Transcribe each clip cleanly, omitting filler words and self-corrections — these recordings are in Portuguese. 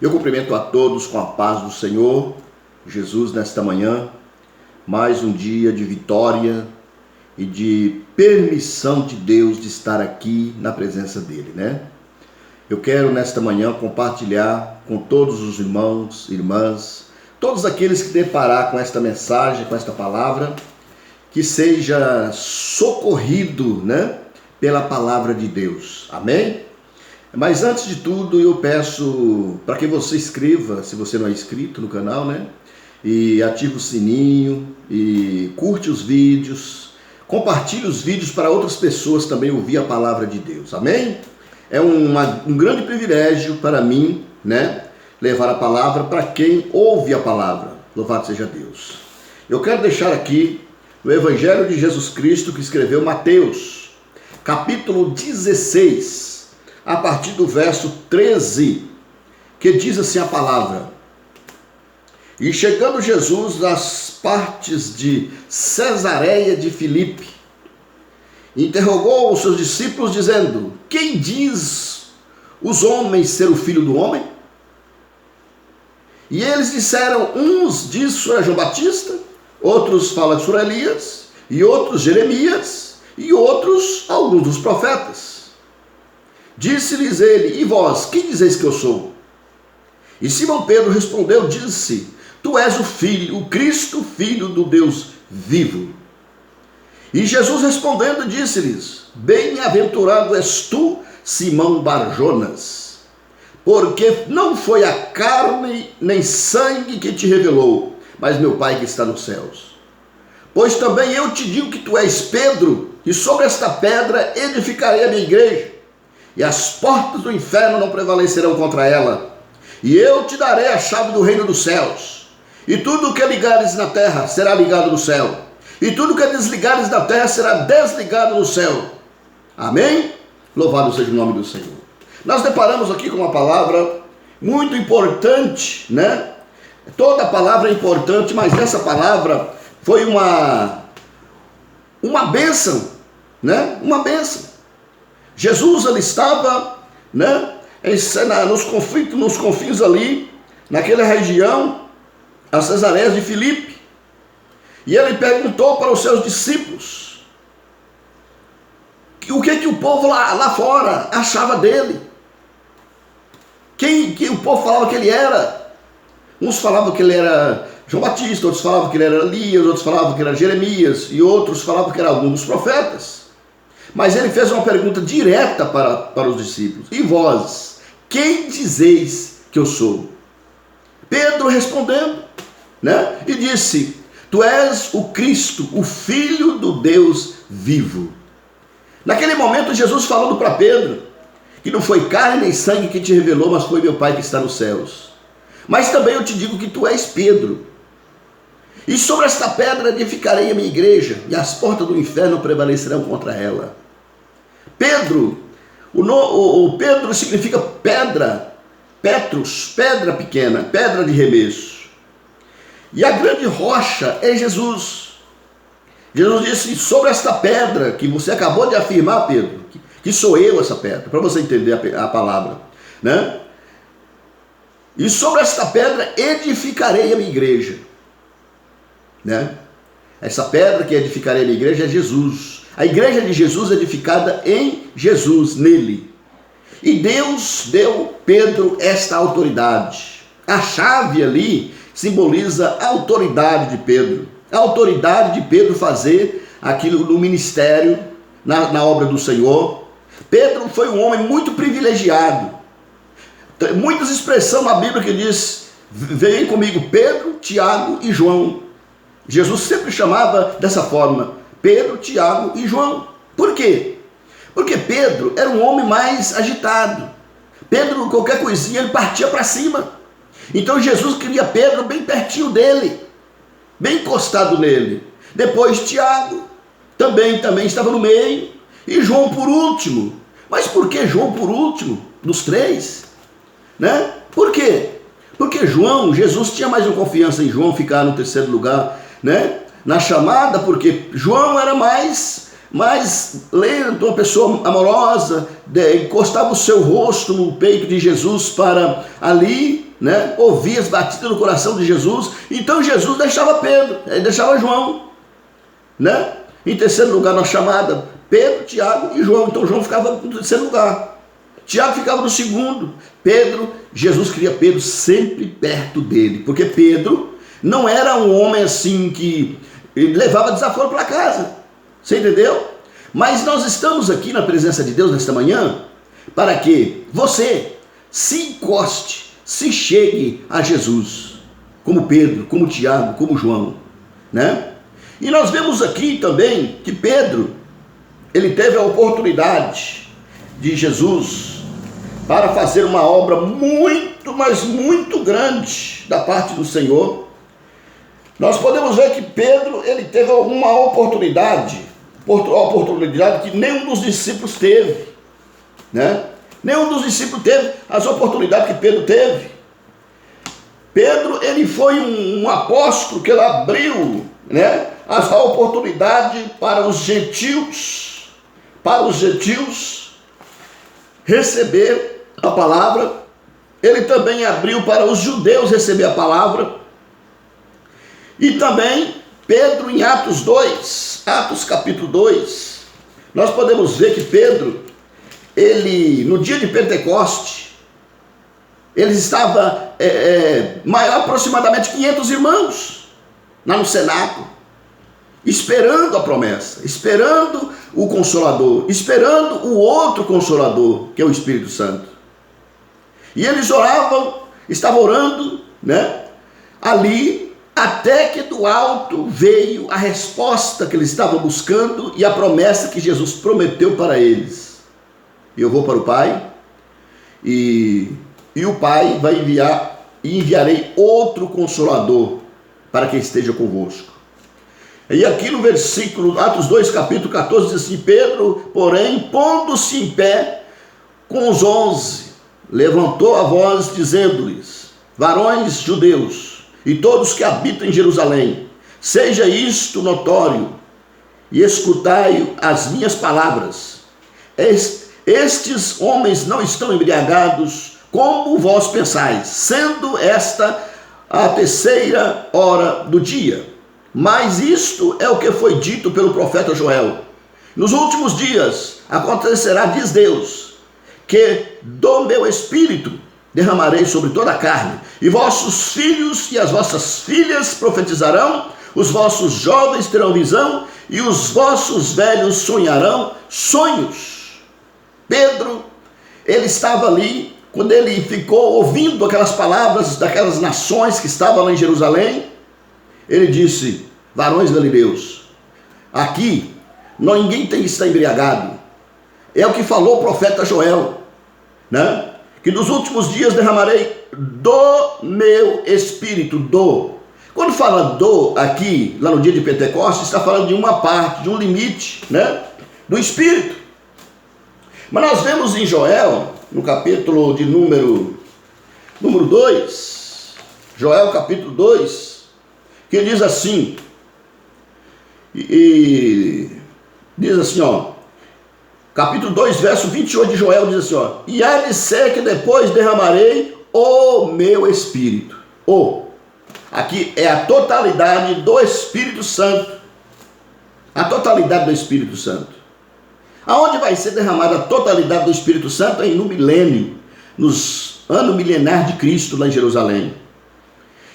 Eu cumprimento a todos com a paz do Senhor Jesus nesta manhã, mais um dia de vitória e de permissão de Deus de estar aqui na presença dele, né? Eu quero nesta manhã compartilhar com todos os irmãos, irmãs, todos aqueles que deparar com esta mensagem, com esta palavra, que seja socorrido, né, pela palavra de Deus. Amém? Mas antes de tudo, eu peço para que você inscreva, se você não é inscrito no canal, né? E ative o sininho, e curte os vídeos, compartilhe os vídeos para outras pessoas também ouvir a palavra de Deus. Amém? É um grande privilégio para mim, né? Levar a palavra para quem ouve a palavra. Louvado seja Deus. Eu quero deixar aqui o Evangelho de Jesus Cristo que escreveu Mateus, capítulo 16, a partir do verso 13, que diz assim a palavra: E chegando Jesus às partes de Cesareia de Filipe, interrogou os seus discípulos dizendo: Quem diz os homens ser o Filho do Homem? E eles disseram: uns diz sobre João Batista, outros falam sobre Elias, e outros Jeremias, e outros alguns dos profetas. Disse-lhes ele: E vós, quem dizeis que eu sou? E Simão Pedro respondeu, disse: Tu és o Filho, o Cristo, Filho do Deus vivo. E Jesus respondendo disse-lhes: Bem-aventurado és tu, Simão Barjonas, porque não foi a carne nem sangue que te revelou, mas meu Pai que está nos céus. Pois também eu te digo que tu és Pedro, e sobre esta pedra edificarei a minha igreja, e as portas do inferno não prevalecerão contra ela. E eu te darei a chave do reino dos céus. E tudo o que ligares na terra será ligado no céu, e tudo o que desligares na terra será desligado no céu. Amém? Louvado seja o nome do Senhor. Nós deparamos aqui com uma palavra muito importante, né? Toda palavra é importante, mas essa palavra foi uma bênção, né? Uma bênção. Jesus, ele estava, né, nos confins ali, naquela região, a Cesareia de Filipe, e ele perguntou para os seus discípulos o que o povo lá fora achava dele, quem o povo falava que ele era. Uns falavam que ele era João Batista, outros falavam que ele era Elias, outros falavam que era Jeremias, e outros falavam que era algum dos profetas. Mas ele fez uma pergunta direta para os discípulos: E vós, quem dizeis que eu sou? Pedro respondendo, né? E disse: Tu és o Cristo, o Filho do Deus vivo. Naquele momento Jesus falando para Pedro que não foi carne nem sangue que te revelou, mas foi meu Pai que está nos céus. Mas também eu te digo que tu és Pedro, e sobre esta pedra edificarei a minha igreja, e as portas do inferno prevalecerão contra ela. Pedro, o Pedro significa pedra, Petros, pedra pequena, pedra de remesso. E a grande rocha é Jesus. Jesus disse: sobre esta pedra que você acabou de afirmar, Pedro, que sou eu essa pedra, para você entender a palavra, né? E sobre esta pedra edificarei a minha igreja, né? Essa pedra que edificarei a minha igreja é Jesus. A igreja de Jesus é edificada em Jesus, nele. E Deus deu Pedro esta autoridade. A chave ali simboliza a autoridade de Pedro. A autoridade de Pedro fazer aquilo no ministério, na obra do Senhor. Pedro foi um homem muito privilegiado. Tem muitas expressões na Bíblia que diz: Vem comigo Pedro, Tiago e João. Jesus sempre chamava dessa forma: Pedro, Tiago e João. Por quê? Porque Pedro era um homem mais agitado. Pedro, qualquer coisinha, ele partia para cima. Então Jesus queria Pedro bem pertinho dele, bem encostado nele. Depois Tiago também estava no meio, e João por último. Mas por que João por último dos três? Né? Por quê? Porque Jesus tinha mais uma confiança em João ficar no terceiro lugar, né? Na chamada, porque João era mais lento, uma pessoa amorosa, encostava o seu rosto no peito de Jesus para ali né, ouvia as batidas no coração de Jesus. Então Jesus deixava Pedro, ele deixava João, né? Em terceiro lugar na chamada, Pedro, Tiago e João. Então João ficava no terceiro lugar, Tiago ficava no segundo. Pedro, Jesus queria Pedro sempre perto dele, porque Pedro não era um homem assim que levava desaforo para casa, você entendeu? Mas nós estamos aqui na presença de Deus nesta manhã para que você se encoste, se chegue a Jesus, como Pedro, como Tiago, como João, né? E nós vemos aqui também que Pedro, ele teve a oportunidade de Jesus para fazer uma obra muito, mas muito grande da parte do Senhor. Nós podemos ver que Pedro, ele teve uma oportunidade que nenhum dos discípulos teve, né? Nenhum dos discípulos teve as oportunidades que Pedro teve. Pedro, ele foi um apóstolo que ele abriu, né, a oportunidade para os gentios receber a palavra. Ele também abriu para os judeus receber a palavra. E também Pedro, em Atos capítulo 2, nós podemos ver que Pedro, ele, no dia de Pentecoste, ele estava aproximadamente 500 irmãos lá no cenáculo, esperando a promessa, esperando o Consolador, esperando o outro Consolador, que é o Espírito Santo. E eles estavam orando, né, ali, até que do alto veio a resposta que eles estavam buscando e a promessa que Jesus prometeu para eles. Eu vou para o Pai, e o Pai vai enviar, e enviarei outro Consolador para que esteja convosco. E aqui no versículo, Atos 2, capítulo 14, diz assim: Pedro, porém, pondo-se em pé com os 11, levantou a voz, dizendo-lhes: varões judeus, e todos que habitam em Jerusalém, seja isto notório, e escutai as minhas palavras. Estes homens não estão embriagados, como vós pensais, sendo esta a terceira hora do dia. Mas isto é o que foi dito pelo profeta Joel: nos últimos dias acontecerá, diz Deus, que do meu espírito derramarei sobre toda a carne, e vossos filhos e as vossas filhas profetizarão, os vossos jovens terão visão, e os vossos velhos sonharão sonhos. Pedro, ele estava ali, quando ele ficou ouvindo aquelas palavras daquelas nações que estavam lá em Jerusalém, ele disse: varões galileus, aqui ninguém tem que estar embriagado. É o que falou o profeta Joel, né? Que nos últimos dias derramarei do meu espírito. Quando fala do aqui, lá no dia de Pentecostes, está falando de uma parte, de um limite, né, do espírito. Mas nós vemos em Joel, no capítulo de número 2, Joel capítulo 2, que diz assim, diz assim, ó, capítulo 2, verso 28 de Joel, diz assim, ó: e há de ser que depois derramarei o meu Espírito. Aqui é a totalidade do Espírito Santo. A totalidade do Espírito Santo. Aonde vai ser derramada a totalidade do Espírito Santo? É no milênio, nos anos milenares de Cristo, lá em Jerusalém.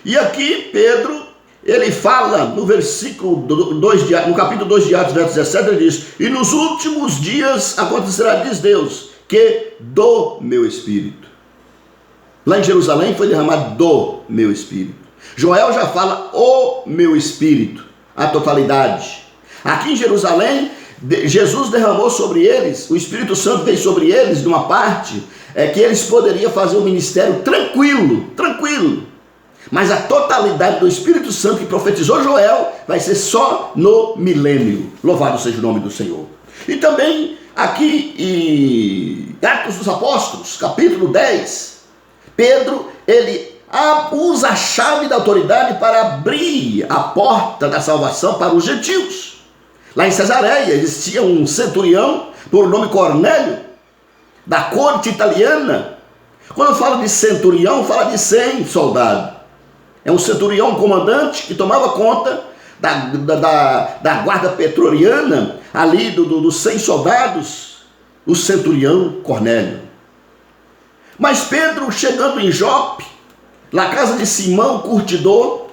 E aqui Pedro, ele fala no versículo 2, no capítulo 2 de Atos, verso 17, ele diz: e nos últimos dias acontecerá, diz Deus, que do meu Espírito. Lá em Jerusalém foi derramado do meu Espírito. Joel já fala o meu Espírito, a totalidade. Aqui em Jerusalém, Jesus derramou sobre eles, o Espírito Santo veio sobre eles, de uma parte, que eles poderiam fazer o ministério tranquilo. Mas a totalidade do Espírito Santo que profetizou Joel vai ser só no milênio. Louvado seja o nome do Senhor. E também aqui em Atos dos Apóstolos, capítulo 10, Pedro, ele usa a chave da autoridade para abrir a porta da salvação para os gentios. Lá em Cesareia existia um centurião por nome Cornélio, da corte italiana, Quando fala de centurião, fala de 100 soldados. É um centurião, um comandante que tomava conta da guarda pretoriana, ali dos 100 soldados, o centurião Cornélio. Mas Pedro, chegando em Jope, na casa de Simão, curtidor,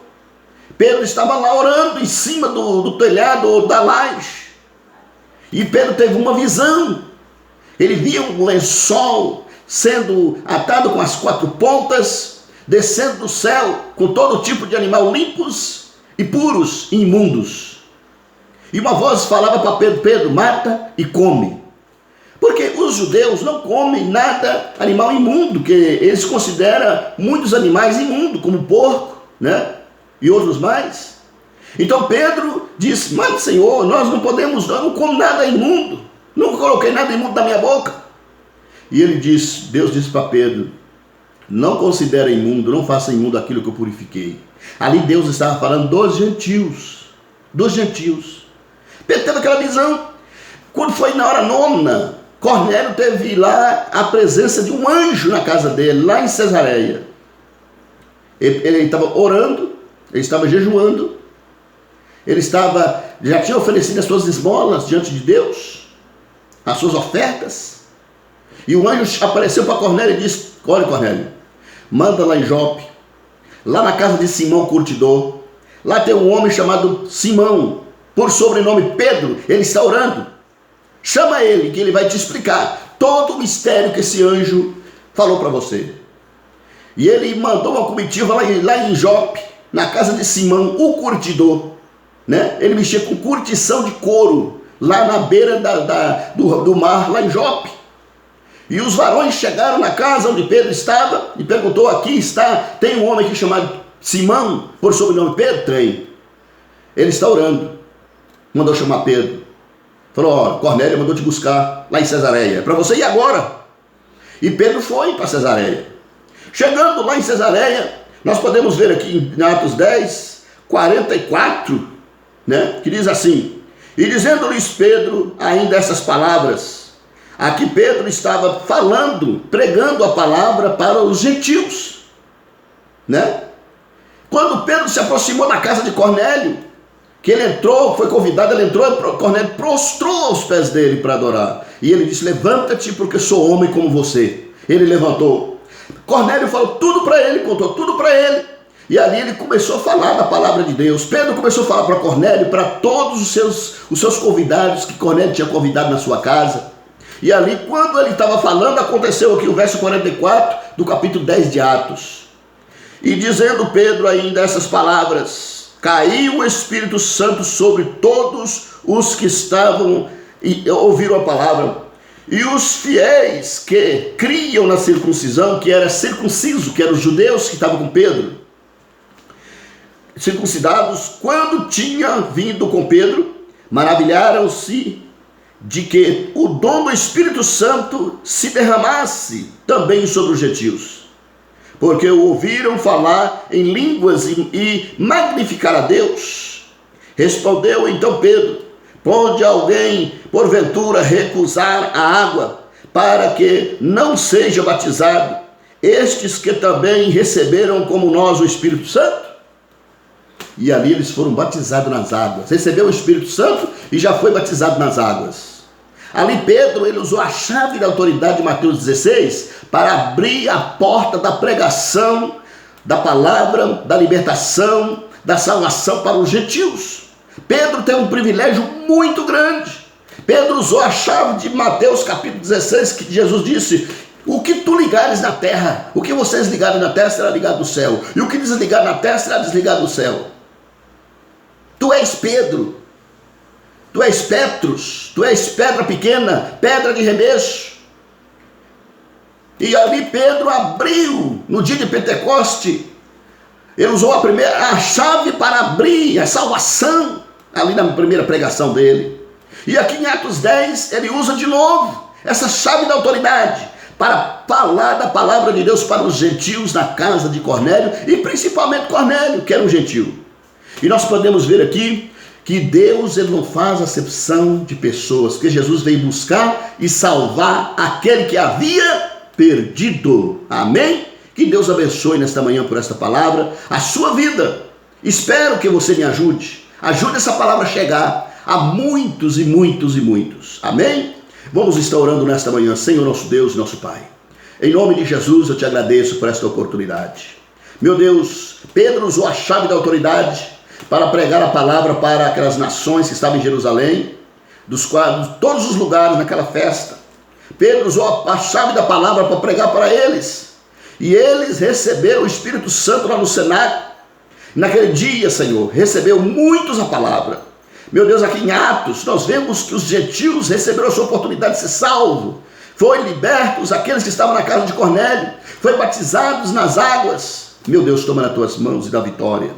Pedro estava lá orando em cima do telhado ou da laje. E Pedro teve uma visão. Ele via um lençol sendo atado com as 4 pontas, descendo do céu com todo tipo de animal limpos e puros e imundos. E uma voz falava para Pedro: Pedro, mata e come. Porque os judeus não comem nada animal imundo, que eles consideram muitos animais imundos, como porco, né? E outros mais. Então Pedro disse: mas Senhor, nós não podemos, eu não como nada imundo, nunca coloquei nada imundo na minha boca. E ele disse, Deus disse para Pedro: não considere imundo, não faça imundo aquilo que eu purifiquei. Ali Deus estava falando dos gentios, Pedro teve aquela visão. Quando foi na hora 9, Cornélio teve lá a presença de um anjo na casa dele, lá em Cesareia. Ele estava orando, ele estava jejuando, ele já tinha oferecido as suas esmolas diante de Deus, as suas ofertas. E o anjo apareceu para Cornélio e disse: olha, Cornélio, manda lá em Jope, lá na casa de Simão curtidor, lá tem um homem chamado Simão, por sobrenome Pedro, ele está orando. Chama ele, que ele vai te explicar todo o mistério que esse anjo falou para você. E ele mandou uma comitiva lá em Jope, na casa de Simão, o curtidor, né? Ele mexia com curtição de couro, lá na beira do mar, lá em Jope. E os varões chegaram na casa onde Pedro estava e perguntou: aqui tem um homem aqui chamado Simão, por sobrenome Pedro? Tem. Ele está orando. Mandou chamar Pedro. Falou: ó, Cornélio mandou te buscar lá em Cesareia, é para você ir agora. E Pedro foi para Cesareia. Chegando lá em Cesareia, nós podemos ver aqui em Atos 10, 44, né, que diz assim: e dizendo-lhes Pedro ainda essas palavras. Aqui Pedro estava falando, pregando a palavra para os gentios, né? Quando Pedro se aproximou da casa de Cornélio, que ele entrou, foi convidado, ele entrou, Cornélio prostrou aos pés dele para adorar. E ele disse: levanta-te, porque sou homem como você. Ele levantou. Cornélio falou tudo para ele, contou tudo para ele. E ali ele começou a falar da palavra de Deus. Pedro começou a falar para Cornélio, para todos os seus convidados que Cornélio tinha convidado na sua casa. E ali, quando ele estava falando, aconteceu aqui o verso 44 do capítulo 10 de Atos. E dizendo Pedro ainda essas palavras, caiu o Espírito Santo sobre todos os que estavam e ouviram a palavra. E os fiéis que criam na circuncisão, que era circunciso, que eram os judeus que estavam com Pedro, circuncidados, quando tinha vindo com Pedro, maravilharam-se de que o dom do Espírito Santo se derramasse também sobre os gentios, porque o ouviram falar em línguas e magnificar a Deus. Respondeu então Pedro: pode alguém porventura recusar a água para que não seja batizado estes que também receberam como nós o Espírito Santo? E ali eles foram batizados nas águas. Recebeu o Espírito Santo e já foi batizado nas águas. Ali Pedro, ele usou a chave da autoridade de Mateus 16 para abrir a porta da pregação, da palavra, da libertação, da salvação para os gentios. Pedro tem um privilégio muito grande. Pedro usou a chave de Mateus capítulo 16, que Jesus disse: o que tu ligares na terra, o que vocês ligarem na terra será ligado no céu, e o que desligar na terra será desligado no céu. Tu és Pedro, tu és Petrus, tu és pedra pequena, pedra de remesso. E ali Pedro abriu, no dia de Pentecoste, ele usou a chave para abrir a salvação, ali na primeira pregação dele. E aqui em Atos 10, ele usa de novo essa chave da autoridade para falar da palavra de Deus para os gentios na casa de Cornélio, e principalmente Cornélio, que era um gentio. E nós podemos ver aqui que Deus, ele não faz acepção de pessoas, porque Jesus veio buscar e salvar aquele que havia perdido. Amém? Que Deus abençoe nesta manhã por esta palavra a sua vida. Espero que você me ajude. Ajude essa palavra a chegar a muitos e muitos e muitos. Amém? Vamos estar orando nesta manhã, Senhor nosso Deus, nosso Pai. Em nome de Jesus eu te agradeço por esta oportunidade. Meu Deus, Pedro usou a chave da autoridade para pregar a palavra para aquelas nações que estavam em Jerusalém, dos quais todos os lugares naquela festa. Pedro usou a chave da palavra para pregar para eles. E eles receberam o Espírito Santo lá no cenáculo. Naquele dia, Senhor, recebeu muitos a palavra. Meu Deus, aqui em Atos, nós vemos que os gentios receberam a sua oportunidade de ser salvos. Foi libertos aqueles que estavam na casa de Cornélio. Foi batizados nas águas. Meu Deus, toma nas tuas mãos e dá vitória.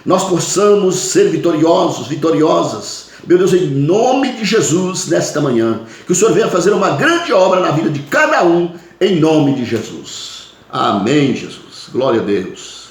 Nós possamos ser vitoriosos, vitoriosas. Meu Deus, em nome de Jesus, nesta manhã, que o Senhor venha fazer uma grande obra na vida de cada um, em nome de Jesus. Amém, Jesus. Glória a Deus.